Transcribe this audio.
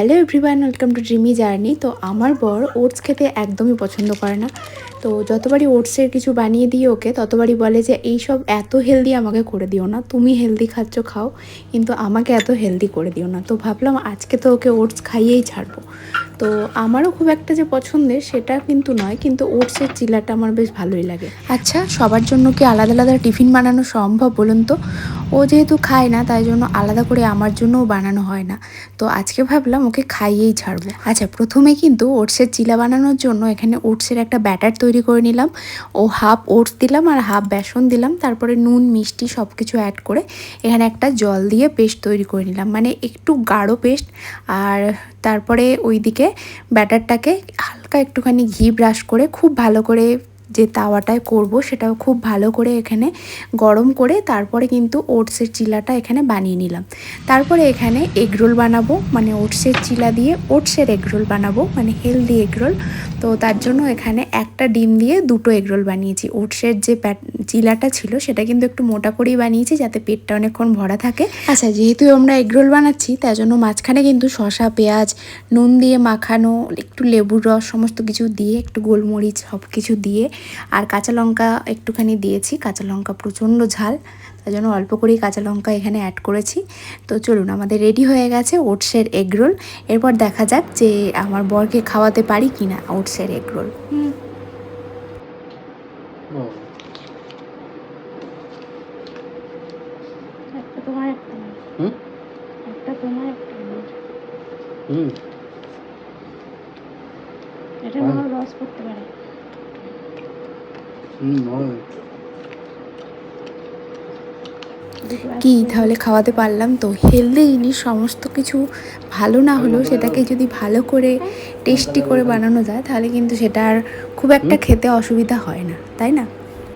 Hello everyone, welcome to dreamy journey. তো আমার বর ওটস খেতে একদমই পছন্দ করে না। তো যতবারই ওটসের কিছু বানিয়ে দিই ওকে, ততবারই বলে যে এইসব এত হেলদি আমাকে করে দিও না, তুমি হেলদি খাচ্ছ খাও, কিন্তু আমাকে এত হেলদি করে দিও না। তো ভাবলাম আজকে তো ওকে ওটস খাইয়েই ছাড়বো। তো আমারও খুব একটা যে পছন্দের সেটা কিন্তু নয়, কিন্তু ওটসের চিলাটা আমার বেশ ভালোই লাগে। আচ্ছা, সবার জন্য কি আলাদা আলাদা টিফিন বানানো সম্ভব বলুন তো? ও যেহেতু খায় না, তাই জন্য আলাদা করে আমার জন্যও বানানো হয় না। তো আজকে ভাবলাম ওকে খাইয়েই ছাড়বো। আচ্ছা, প্রথমে কিন্তু ওটসের চিলা বানানোর জন্য এখানে ওটসের একটা ব্যাটার তৈরি করে নিলাম। ও হাফ ওটস দিলাম আর হাফ বেসন দিলাম, তারপরে নুন মিষ্টি সব কিছু অ্যাড করে এখানে একটা জল দিয়ে পেস্ট তৈরি করে নিলাম, মানে একটু গাঢ় পেস্ট। আর তারপরে ওইদিকে ব্যাটারটাকে হালকা একটুখানি ঘি ব্রাশ করে খুব ভালো করে যে তাওয়াটায় করব সেটাও খুব ভালো করে এখানে গরম করে তারপরে কিন্তু ওটসের চিলাটা এখানে বানিয়ে নিলাম। তারপরে এখানে এগরোল বানাবো, মানে ওটসের চিলা দিয়ে ওটসের এগরোল বানাবো, মানে হেলদি এগরোল। তো তার জন্য এখানে একটা ডিম দিয়ে দুটো এগরোল বানিয়েছি। ওটসের যে চিলাটা ছিল সেটা কিন্তু একটু মোটা করেই বানিয়েছি, যাতে পেটটা অনেকক্ষণ ভরা থাকে। আচ্ছা, যেহেতু আমরা এগরোল বানাচ্ছি তার জন্য মাঝখানে কিন্তু শসা, পেঁয়াজ, নুন দিয়ে মাখানো, একটু লেবুর রস সমস্ত কিছু দিয়ে, একটু গোলমরিচ সব কিছু দিয়ে, আর কাঁচা লঙ্কা একটুখানি দিয়েছি। কাঁচা লঙ্কা প্রচণ্ড ঝাল, তার জন্য অল্প করেই কাঁচা লঙ্কা এখানে অ্যাড করেছি। তো চলুন, আমাদের রেডি হয়ে গেছে ওটসের এগরোল। এরপর দেখা যাক যে আমার বরকে খাওয়াতে পারি কি না ওটসের এগরোল। একটা তোমার, একটা একটা তোমার, একটা এটা আমার লস করতে পারে। কি তাহলে খাওয়াতে পারলাম তো? হেলদি জিনিস সমস্ত কিছু ভালো না হলেও সেটাকে যদি ভালো করে টেস্টি করে বানানো যায় তাহলে কিন্তু সেটা আর খুব একটা খেতে অসুবিধা হয় না, তাই না?